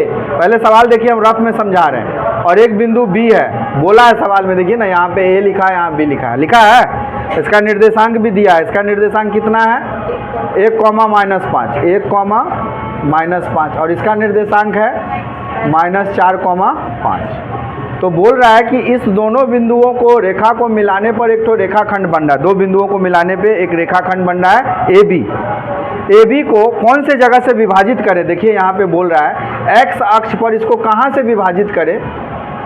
पहले सवाल देखिए, हम रफ में समझा रहे हैं। और एक बिंदु बी है, बोला है सवाल में, देखिए ना, यहाँ पे ए लिखा है, यहाँ बी लिखा है, इसका निर्देशांक भी दिया है। इसका निर्देशांक कितना है? 1,-5, 1,-5, और इसका निर्देशांक है -4,5। तो बोल रहा है कि इस दोनों बिंदुओं को, रेखा को मिलाने पर एक तो रेखाखंड बन रहा है। दो बिंदुओं को मिलाने पे एक रेखाखंड बन रहा है ए बी को कौन से जगह से विभाजित करें? देखिए यहाँ पे बोल रहा है एक्स अक्ष पर इसको कहाँ से विभाजित करें,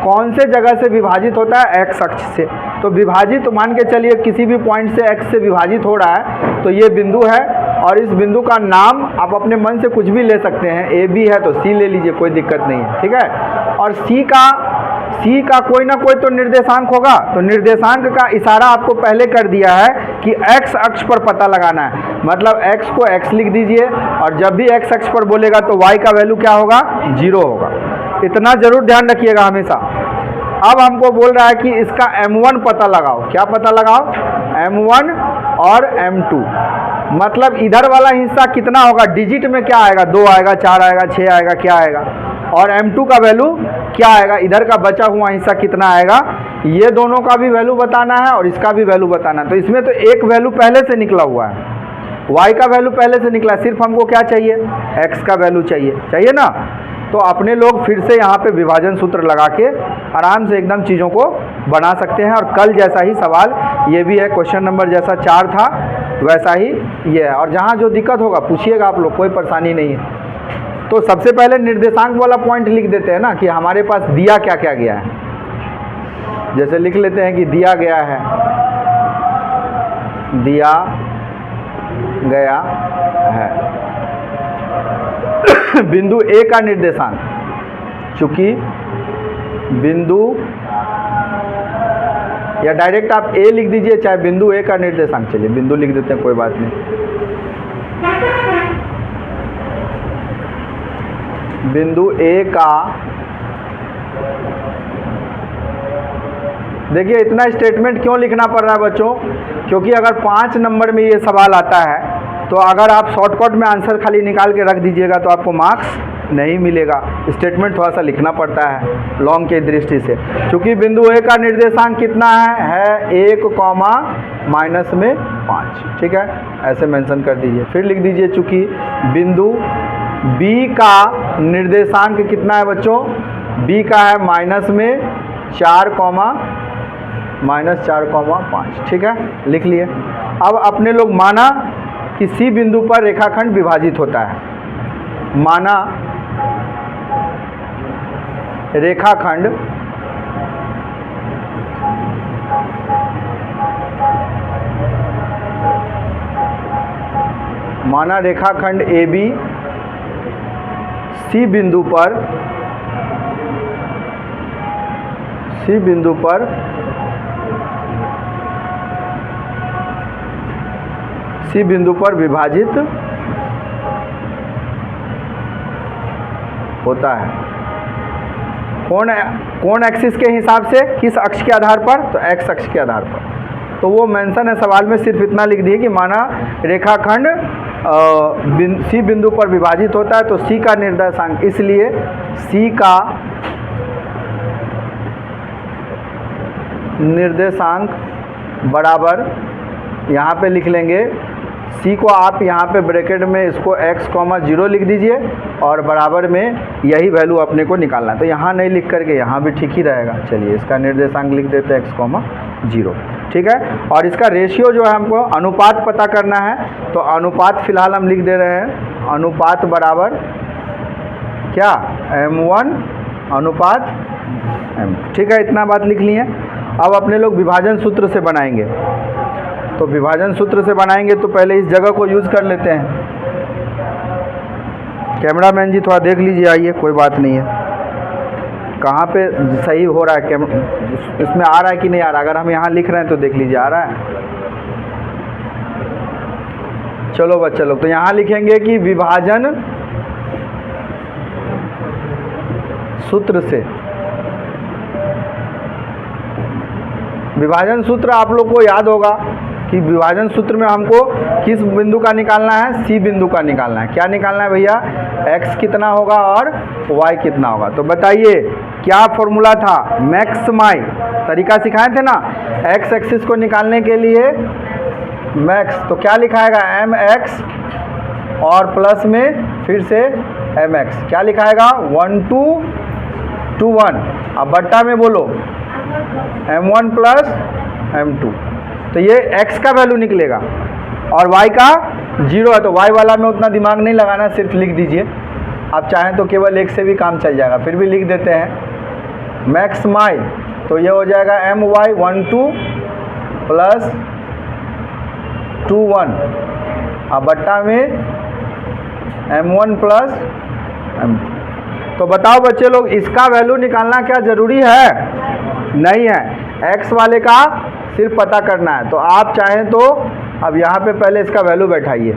कौन से जगह से विभाजित होता है? एक्स अक्ष से। तो विभाजित मान के चलिए किसी भी पॉइंट से एक्स से विभाजित हो रहा है, तो ये बिंदु है, और इस बिंदु का नाम आप अपने मन से कुछ भी ले सकते हैं। ए बी है तो सी ले लीजिए, कोई दिक्कत नहीं है, ठीक है। और सी का कोई ना कोई तो निर्देशांक होगा, तो निर्देशांक का इशारा आपको पहले कर दिया है कि एक्स अक्ष पर पता लगाना है। मतलब एक्स को एक्स लिख दीजिए, और जब भी एक्स अक्ष पर बोलेगा तो वाई का वैल्यू क्या होगा? 0 होगा। इतना जरूर ध्यान रखिएगा हमेशा। अब हमको बोल रहा है कि इसका m1 पता लगाओ। क्या पता लगाओ? m1 और m2। मतलब इधर वाला हिस्सा कितना होगा? डिजिट में क्या आएगा? 2 आएगा, 4 आएगा, 6 आएगा, क्या आएगा? और m2 का वैल्यू क्या आएगा? इधर का बचा हुआ हिस्सा कितना आएगा? ये दोनों का भी वैल्यू बताना है और इसका भी वैल्यू बताना है। तो इसमें तो एक वैल्यू पहले से निकला हुआ है, y का वैल्यू पहले से निकला है, सिर्फ हमको क्या चाहिए? x का वैल्यू चाहिए ना। तो अपने लोग फिर से यहाँ पे विभाजन सूत्र लगा के आराम से एकदम चीज़ों को बना सकते हैं। और कल जैसा ही सवाल ये भी है, क्वेश्चन नंबर जैसा 4 था वैसा ही ये है। और जहाँ जो दिक्कत होगा पूछिएगा आप लोग, कोई परेशानी नहीं है। तो सबसे पहले निर्देशांक वाला पॉइंट लिख देते हैं ना, कि हमारे पास दिया क्या क्या गया है। जैसे लिख लेते हैं कि दिया गया है बिंदु ए का निर्देशांक, चूंकि बिंदु, या डायरेक्ट आप ए लिख दीजिए, चाहे बिंदु ए का निर्देशांक, चलिए बिंदु लिख देते हैं, कोई बात नहीं। बिंदु ए का, देखिए इतना स्टेटमेंट क्यों लिखना पड़ रहा है बच्चों? क्योंकि अगर 5 नंबर में ये सवाल आता है तो अगर आप शॉर्टकट में आंसर खाली निकाल के रख दीजिएगा तो आपको मार्क्स नहीं मिलेगा। स्टेटमेंट थोड़ा सा लिखना पड़ता है लॉन्ग की दृष्टि से। क्योंकि बिंदु ए का निर्देशांक कितना है 1,-5, ठीक है, ऐसे मेंशन कर दीजिए। फिर लिख दीजिए चूंकि बिंदु बी का निर्देशांक कितना है बच्चों? बी का है -4,5, ठीक है, लिख लिए। अब अपने लोग माना कि सी बिंदु पर रेखाखंड विभाजित होता है, माना रेखाखंड ए बी सी बिंदु पर विभाजित होता है। कौन एक्सिस के हिसाब से? किस अक्ष के आधार पर? तो एक्स अक्ष के आधार पर। तो वो मेंशन है सवाल में, सिर्फ इतना लिख दिए कि माना रेखाखंड सी बिंदु पर विभाजित होता है, तो सी का निर्देशांक, इसलिए सी का निर्देशांक बराबर, यहाँ पे लिख लेंगे सी को, आप यहाँ पे ब्रैकेट में इसको x,0 लिख दीजिए और बराबर में यही वैल्यू अपने को निकालना है। तो यहाँ नहीं लिख करके यहाँ भी ठीक ही रहेगा। चलिए इसका निर्देशांक लिख देते हैं x,0, ठीक है। और इसका रेशियो जो है हमको अनुपात पता करना है, तो अनुपात फिलहाल हम लिख दे रहे हैं, अनुपात बराबर क्या? m1/m2, ठीक है, इतना बात लिख लिए। अब अपने लोग विभाजन सूत्र से बनाएंगे। तो विभाजन सूत्र से बनाएंगे तो पहले इस जगह को यूज़ कर लेते हैं। कैमरामैन जी थोड़ा देख लीजिए, आइए, कोई बात नहीं है, कहाँ पे सही हो रहा है, इसमें आ रहा है कि नहीं आ रहा। अगर हम यहाँ लिख रहे हैं तो देख लीजिए आ रहा है। चलो बच्चा लोग, तो यहाँ लिखेंगे कि विभाजन सूत्र से, विभाजन सूत्र आप लोग को याद होगा कि विभाजन सूत्र में हमको किस बिंदु का निकालना है, सी बिंदु का निकालना है। क्या निकालना है भैया, x कितना होगा और y कितना होगा। तो बताइए क्या फॉर्मूला था, मैक्समाई तरीका सिखाए थे ना x एक्सिस को निकालने के लिए मैक्स, तो क्या लिखाएगा mx और प्लस में फिर से mx, क्या लिखाएगा 1 2 2 1, अब बट्टा में बोलो m1 प्लस m2, तो ये x का वैल्यू निकलेगा और y का 0 है, तो y वाला में उतना दिमाग नहीं लगाना, सिर्फ लिख दीजिए। आप चाहें तो केवल एक से भी काम चल जाएगा, फिर भी लिख देते हैं मैक्स माई, तो ये हो जाएगा my 1 2 प्लस 2 1, अब बट्टा में m1 प्लस m2। तो बताओ बच्चे लोग, इसका वैल्यू निकालना क्या ज़रूरी है, नहीं है, x वाले का सिर्फ पता करना है। तो आप चाहें तो अब यहाँ पे पहले इसका वैल्यू बैठाइए।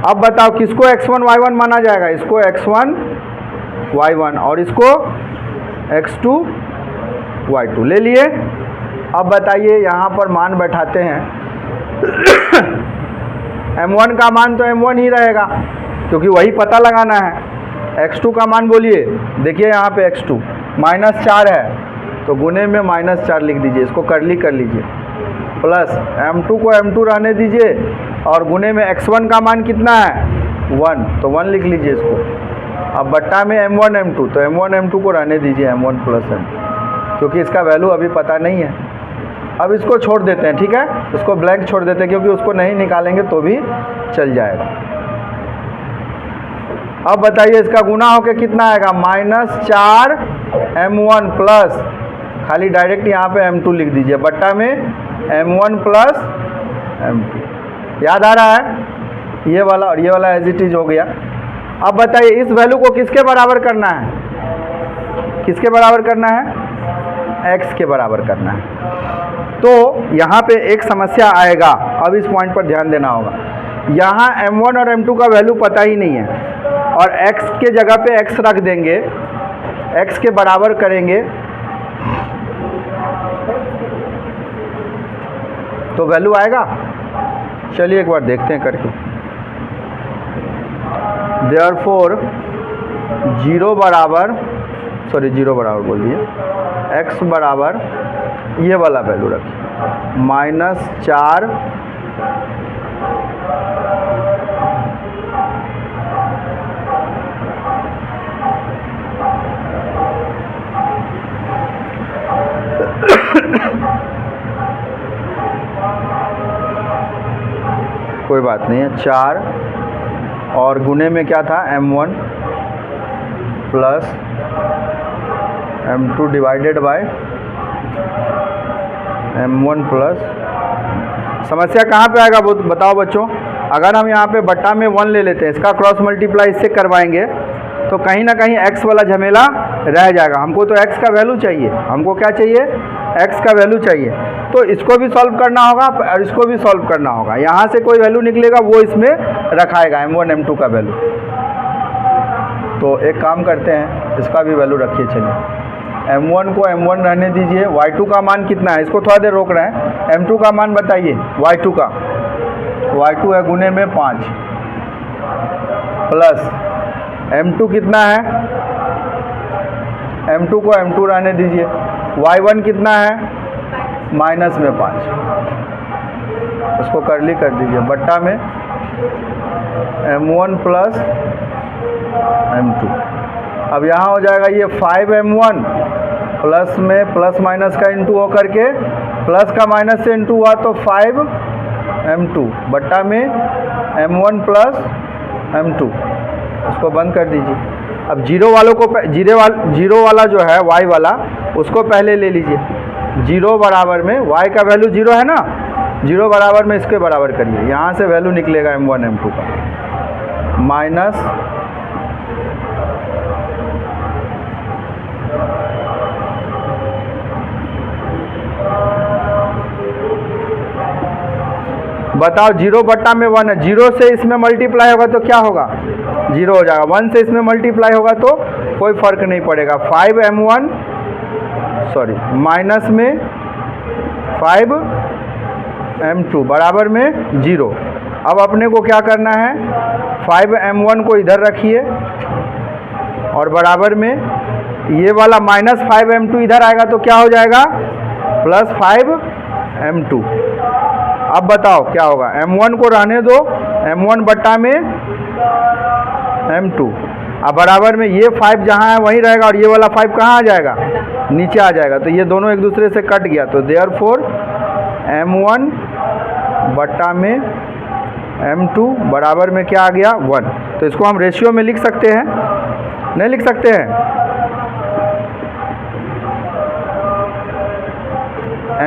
अब बताओ किसको x1 y1 माना जाएगा, इसको x1 y1 और इसको x2 y2 ले लिए। अब बताइए यहाँ पर मान बैठाते हैं m1 का मान तो m1 ही रहेगा क्योंकि वही पता लगाना है। x2 का मान बोलिए, देखिए यहाँ पे x2 -4 है तो गुने में -4 लिख दीजिए, इसको करली कर लीजिए, प्लस m2 को m2 रहने दीजिए और गुने में x1 का मान कितना है 1, तो 1 लिख लीजिए इसको। अब बट्टा में m1 m2, तो m1 m2 को रहने दीजिए m1 प्लस m2, क्योंकि इसका वैल्यू अभी पता नहीं है। अब इसको छोड़ देते हैं, ठीक है, इसको ब्लैंक छोड़ देते हैं क्योंकि उसको नहीं निकालेंगे तो भी चल जाएगा। अब बताइए इसका गुना होके कितना आएगा -4 m1 प्लस, खाली डायरेक्ट यहाँ पे m2 लिख दीजिए, बट्टा में m1 प्लस m2। याद आ रहा है, ये वाला और ये वाला एज इट इज हो गया। अब बताइए इस वैल्यू को किसके बराबर करना है, किसके बराबर करना है, x के बराबर करना है। तो यहाँ पे एक समस्या आएगा, अब इस पॉइंट पर ध्यान देना होगा। यहाँ m1 और m2 का वैल्यू पता ही नहीं है और x के जगह पे x रख देंगे, x के बराबर करेंगे तो वैल्यू आएगा। चलिए एक बार देखते हैं करके। देयरफॉर 0 बराबर बोल दिए, x बराबर ये वाला वैल्यू रखिए -4 कोई बात नहीं है, 4 और गुने में क्या था m1 plus m2 divided by m1 plus, समस्या कहाँ पे आएगा बताओ बच्चों। अगर हम यहाँ पे बट्टा में 1 ले लेते हैं, इसका क्रॉस मल्टीप्लाई इससे करवाएंगे तो कहीं ना कहीं x वाला झमेला रह जाएगा। हमको तो x का वैल्यू चाहिए, हमको क्या चाहिए, x का वैल्यू चाहिए। तो इसको भी सॉल्व करना होगा और इसको भी सॉल्व करना होगा। यहाँ से कोई वैल्यू निकलेगा वो इसमें रखाएगा m1 m2 का वैल्यू। तो एक काम करते हैं, इसका भी वैल्यू रखिए। चलिए m1 को m1 रहने दीजिए, y2 का मान कितना है, इसको थोड़ा देर रोक रहे हैं। m2 का मान बताइए, y2 का, y2 है गुने में 5 प्लस m2 कितना है, m2 को m2 रहने दीजिए, y1 कितना है माइनस में 5, उसको करली कर दीजिए, बट्टा में m1 प्लस m2। अब यहाँ हो जाएगा ये 5m1 प्लस में प्लस माइनस का इंटू हो करके प्लस का माइनस से इंटू हुआ तो 5m2 बट्टा में m1 प्लस m2, उसको बंद कर दीजिए। अब जीरो वालों को जीरो वाला जो है y वाला उसको पहले ले लीजिए। 0 बराबर में y का वैल्यू 0 है ना, 0 बराबर में इसके बराबर करिए, यहाँ से वैल्यू निकलेगा m1 m2 का माइनस बताओ 0 बट्टा में 1 है, 0 से इसमें मल्टीप्लाई होगा तो क्या होगा 0 हो जाएगा, 1 से इसमें मल्टीप्लाई होगा तो कोई फर्क नहीं पड़ेगा। 5m1 माइनस में 5 m2 बराबर में 0। अब अपने को क्या करना है, 5m1 को इधर रखिए और बराबर में ये वाला -5m2 इधर आएगा तो क्या हो जाएगा, +5m2। अब बताओ क्या होगा, m1 को रहने दो, m1 बट्टा में m2, अब बराबर में ये 5 जहाँ है वहीं रहेगा और ये वाला 5 कहाँ आ जाएगा, नीचे आ जाएगा। तो ये दोनों एक दूसरे से कट गया, तो देयरफॉर m1 बट्टा में m2 बराबर में क्या आ गया, 1। तो इसको हम रेशियो में लिख सकते हैं, नहीं लिख सकते हैं,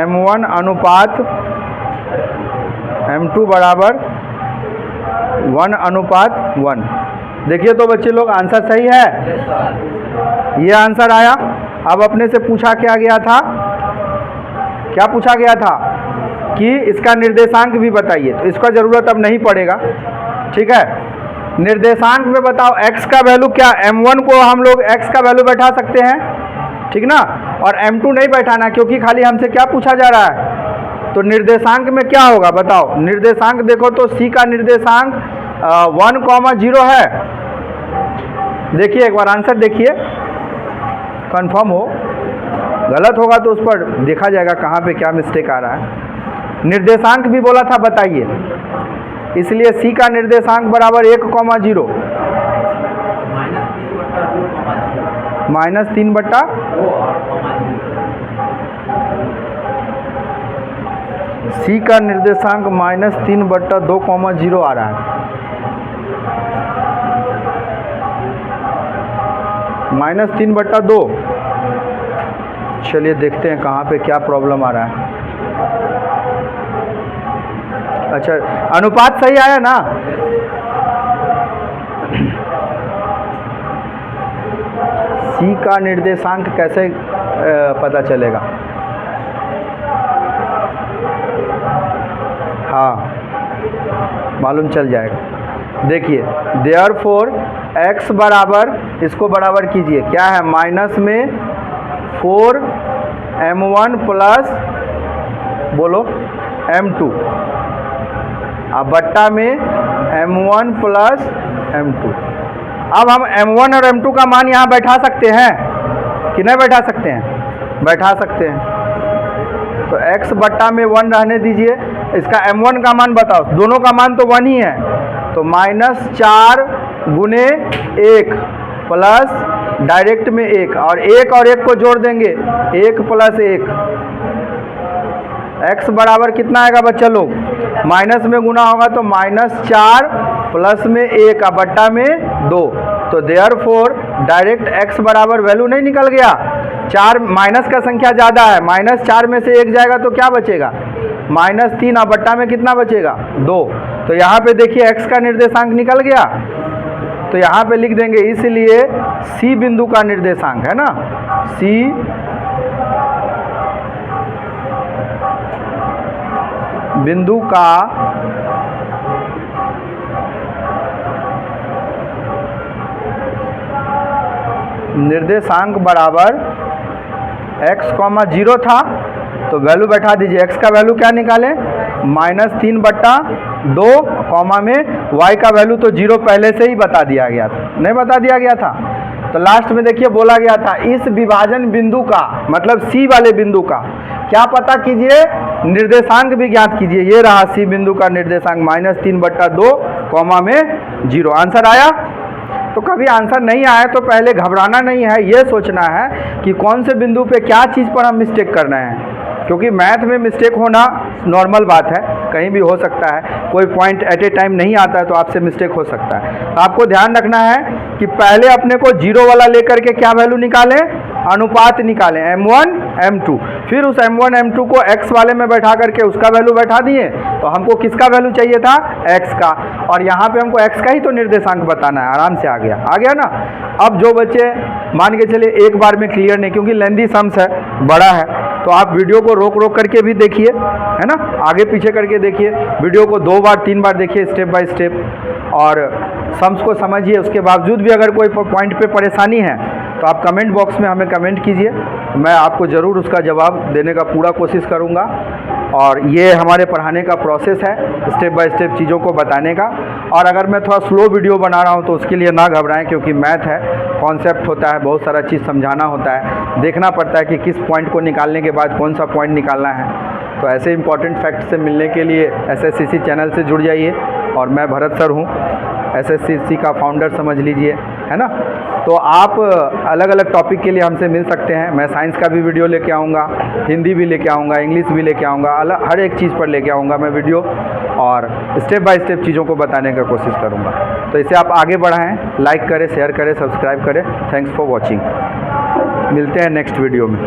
m1 अनुपात m2 बराबर 1:1। देखिए तो बच्चे लोग आंसर सही है, ये आंसर आया। अब अपने से पूछा क्या गया था, क्या पूछा गया था कि इसका निर्देशांक भी बताइए, तो इसका ज़रूरत अब नहीं पड़ेगा, ठीक है। निर्देशांक में बताओ x का वैल्यू क्या, m1 को हम लोग x का वैल्यू बैठा सकते हैं, ठीक ना, और m2 नहीं बैठाना क्योंकि खाली हमसे क्या पूछा जा रहा है। तो निर्देशांक में क्या होगा बताओ, निर्देशांक देखो तो c का निर्देशांक 1,0 है। देखिए एक बार आंसर देखिए, कंफर्म हो, गलत होगा तो उस पर देखा जाएगा कहाँ पे क्या मिस्टेक आ रहा है। निर्देशांक भी बोला था बताइए, इसलिए c का निर्देशांक बराबर 1,0 -3 बट्टा c का निर्देशांक -3/2,0 आ रहा है, -3/2। चलिए देखते हैं कहाँ पे क्या प्रॉब्लम आ रहा है। अच्छा अनुपात सही आया ना, c का निर्देशांक कैसे पता चलेगा, हाँ मालूम चल जाएगा। देखिए देयरफॉर x बराबर, इसको बराबर कीजिए, क्या है, माइनस में 4m1 प्लस बोलो m2, अब बट्टा में m1 प्लस m2। अब हम m1 और m2 का मान यहाँ बैठा सकते हैं कि नहीं बैठा सकते हैं, बैठा सकते हैं। तो x बट्टा में 1 रहने दीजिए, इसका m1 का मान बताओ, दोनों का मान तो 1 ही है, तो -4 गुने 1 प्लस डायरेक्ट में 1 और 1 को जोड़ देंगे, 1 + 1, x बराबर कितना आएगा बच्चा लोग, माइनस में गुना होगा तो -4 प्लस में 1 का बट्टा में 2। तो देयरफॉर डायरेक्ट x बराबर वैल्यू नहीं निकल गया, 4 माइनस का संख्या ज़्यादा है, -4 में से 1 जाएगा तो क्या बचेगा, -3, और बट्टा में कितना बचेगा, 2। तो यहाँ पे देखिए x का निर्देशांक निकल गया, तो यहाँ पे लिख देंगे, इसलिए C बिंदु का निर्देशांक है ना, C बिंदु का निर्देशांक बराबर x, 0 था, तो वैल्यू बैठा दीजिए। x का वैल्यू क्या निकालें, -3/2, कॉमा में y का वैल्यू तो 0 पहले से ही बता दिया गया था, नहीं बता दिया गया था। तो लास्ट में देखिए बोला गया था इस विभाजन बिंदु का, मतलब C वाले बिंदु का क्या पता कीजिए, निर्देशांक भी ज्ञात कीजिए। ये रहा C बिंदु का निर्देशांक -3/2, कॉमा में 0। आंसर आया। तो कभी आंसर नहीं आया तो पहले घबराना नहीं है, ये सोचना है कि कौन से बिंदु पे क्या चीज़ पर हम मिस्टेक कर रहे हैं, क्योंकि मैथ में मिस्टेक होना नॉर्मल बात है, कहीं भी हो सकता है, कोई पॉइंट एट ए टाइम नहीं आता है तो आपसे मिस्टेक हो सकता है। तो आपको ध्यान रखना है कि पहले अपने को 0 वाला लेकर के क्या वैल्यू निकालें, अनुपात निकालें, m1 m2, फिर उस m1 m2 को x वाले में बैठा करके उसका वैल्यू बैठा दिए, तो हमको किसका वैल्यू चाहिए था, x का, और यहाँ पे हमको x का ही तो निर्देशांक बताना है। आराम से आ गया ना। अब जो बच्चे मान के चलिए एक बार में क्लियर नहीं, क्योंकि लेंदी सम्स है, बड़ा है, तो आप वीडियो को रोक करके भी देखिए, है ना, आगे पीछे करके देखिए, वीडियो को 2 बार 3 बार देखिए स्टेप बाय स्टेप, और सम्स को समझिए। उसके बावजूद भी अगर कोई पॉइंट पे परेशानी है तो आप कमेंट बॉक्स में हमें कमेंट कीजिए, मैं आपको ज़रूर उसका जवाब देने का पूरा कोशिश करूँगा। और ये हमारे पढ़ाने का प्रोसेस है, स्टेप बाय स्टेप चीज़ों को बताने का। और अगर मैं थोड़ा स्लो वीडियो बना रहा हूँ तो उसके लिए ना घबराएं, क्योंकि मैथ है, कॉन्सेप्ट होता है, बहुत सारा चीज़ समझाना होता है, देखना पड़ता है कि किस पॉइंट को निकालने के बाद कौन सा पॉइंट निकालना है। तो ऐसे इंपॉर्टेंट फैक्ट से मिलने के लिए एसएससीसी चैनल से जुड़ जाइए। और मैं भरत सर हूँ, एसएससीसी का फाउंडर समझ लीजिए, है ना। तो आप अलग अलग टॉपिक के लिए हमसे मिल सकते हैं। मैं साइंस का भी वीडियो लेके आऊँगा, हिंदी भी लेके आऊँगा, इंग्लिश भी लेके आऊँगा, हर एक चीज़ पर लेके आऊँगा मैं वीडियो, और स्टेप बाय स्टेप चीज़ों को बताने का कोशिश करूँगा। तो इसे आप आगे बढ़ाएं, लाइक करें, शेयर करें, सब्सक्राइब करें। Thanks for watching. मिलते हैं नेक्स्ट वीडियो में।